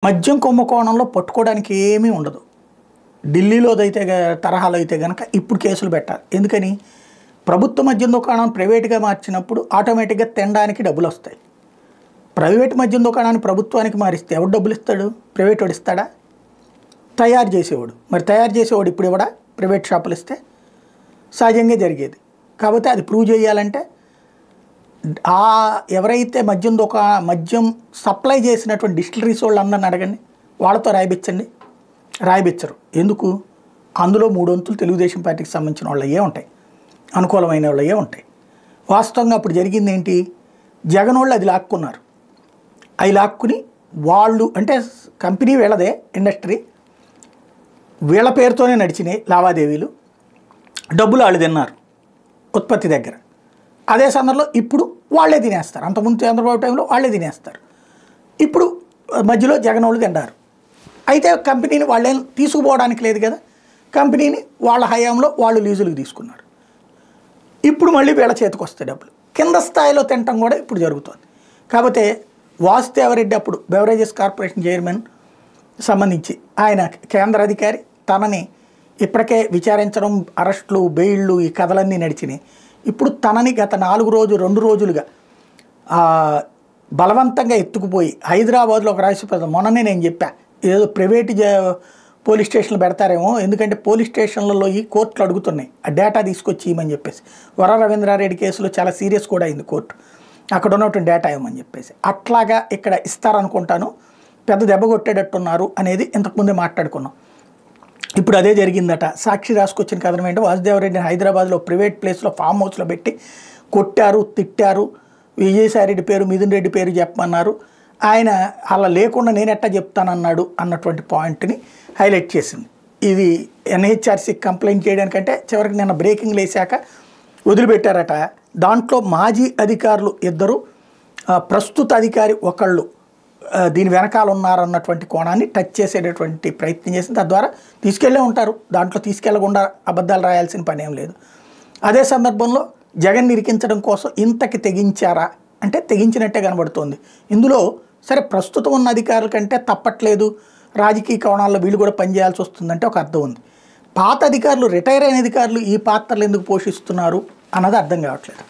మద్యం కుంభకోణంలో పట్టుకోవడానికి ఏమీ ఉండదు. ఢిల్లీలోదైతే తరహాలో అయితే గనక ఇప్పుడు కేసులు పెట్టాలి. ఎందుకని ప్రభుత్వ మద్యం దుకాణం ప్రైవేట్‌గా మార్చినప్పుడు ఆటోమేటిక్‌గా తినడానికి డబ్బులు వస్తాయి. ప్రైవేట్ మద్యం దుకాణాన్ని ప్రభుత్వానికి మారిస్తే ఎవడు డబ్బులు ఇస్తాడు? ప్రైవేట్ వాడు ఇస్తాడా? తయారు చేసేవాడు. మరి తయారు చేసేవాడు ఇప్పుడు ఇవ్వడా? ప్రైవేట్ షాపులు ఇస్తే సహజంగా జరిగేది. కాబట్టి అది ప్రూవ్ చేయాలంటే ఎవరైతే మద్యం సప్లై చేసినటువంటి డిస్టిలరీస్ వాళ్ళందరిని అడగండి, వాళ్ళతో రాయిపించండి. రాయిపించరు. ఎందుకు? అందులో 3 వంతులు తెలుగుదేశం పార్టీకి సంబంధించిన వాళ్ళయ్యే ఉంటాయి, అనుకూలమైన వాళ్ళయ్యే ఉంటాయి. వాస్తవంగా అప్పుడు జరిగింది ఏంటి? జగన్ వాళ్ళు అది లాక్కున్నారు. అవి లాక్కుని వాళ్ళు అంటే కంపెనీ వీళ్ళదే, ఇండస్ట్రీ వీళ్ళ పేరుతోనే నడిచినాయి లావాదేవీలు, డబ్బులు వాళ్ళు తిన్నారు ఉత్పత్తి దగ్గర. అదే సందర్భంలో ఇప్పుడు వాళ్ళే తినేస్తారు. అంతకుముందు చంద్రబాబు టైంలో వాళ్ళే తినేస్తారు. ఇప్పుడు మధ్యలో జగన్ వాళ్ళు తిన్నారు. అయితే కంపెనీని వాళ్ళేం తీసుకుపోవడానికి లేదు కదా, కంపెనీని వాళ్ళ హయాంలో వాళ్ళు లీజులకు తీసుకున్నారు. ఇప్పుడు మళ్ళీ వీళ్ళ చేతికి వస్తాయి డబ్బులు. కింద స్థాయిలో తినటం కూడా ఇప్పుడు జరుగుతుంది. కాకపోతే వాసుదేవరెడ్డి అప్పుడు బెవరేజెస్ కార్పొరేషన్ చైర్మన్ సంబంధించి ఆయన కేంద్ర అధికారి, తనని ఇప్పటికే విచారించడం, అరెస్టులు, బెయిళ్ళు, ఈ కథలన్నీ నడిచినాయి. ఇప్పుడు తనని గత 2 రోజులుగా బలవంతంగా ఎత్తుకుపోయి హైదరాబాద్లో ఒక రాష్ట్రపతి, మొన్ననే నేను చెప్పా ఏదో ప్రైవేట్ పోలీస్ స్టేషన్లు పెడతారేమో, ఎందుకంటే పోలీస్ స్టేషన్లలో ఈ కోర్టులు అడుగుతున్నాయి ఆ డేటా తీసుకొచ్చి ఇవ్వమని చెప్పేసి. వర రవీంద్రారెడ్డి కేసులో చాలా సీరియస్ కూడా అయింది కోర్టు, అక్కడ ఉన్నటువంటి డేటా ఇవ్వమని చెప్పేసి. అట్లాగా ఇక్కడ ఇస్తారనుకుంటాను. పెద్ద దెబ్బ కొట్టేటట్టున్నారు అనేది ఇంతకుముందే మాట్లాడుకున్నాం. ఇప్పుడు అదే జరిగిందట. సాక్షి రాసుకొచ్చిన కథనం ఏంటంటే వాసుదేవరెడ్డిని హైదరాబాద్లో ప్రైవేట్ ప్లేస్లో ఫామ్ హౌస్లో పెట్టి కొట్టారు, తిట్టారు. విజయసాయిరెడ్డి పేరు, మిథున్ రెడ్డి పేరు చెప్పమన్నారు. ఆయన అలా లేకుండా నేను ఎట్టా చెప్తానన్నాడు అన్నటువంటి పాయింట్ని హైలైట్ చేసింది. ఇది ఎన్హెచ్ఆర్సీ కంప్లైంట్ చేయడానికంటే చివరికి నిన్న బ్రేకింగ్ లేసాక వదిలిపెట్టారట. దాంట్లో మాజీ అధికారులు 2, ప్రస్తుత అధికారి ఒకళ్ళు దీని వెనకాల ఉన్నారన్నటువంటి కోణాన్ని టచ్ చేసేటటువంటి ప్రయత్నం చేసింది. తద్వారా తీసుకెళ్ళే ఉంటారు, దాంట్లో తీసుకెళ్లకుండా అబద్ధాలు రాయాల్సిన పని ఏం లేదు. అదే సందర్భంలో జగన్ ఇరికించడం కోసం ఇంతకి తెగించారా అంటే తెగించినట్టే కనబడుతోంది. ఇందులో సరే ప్రస్తుతం ఉన్న అధికారుల కంటే తప్పట్లేదు, రాజకీయ కోణాల్లో వీళ్ళు కూడా పనిచేయాల్సి వస్తుందంటే ఒక అర్థం ఉంది. పాత అధికారులు, రిటైర్ అయిన అధికారులు ఈ పాత్రలు ఎందుకు పోషిస్తున్నారు అన్నది అర్థం కావట్లేదు.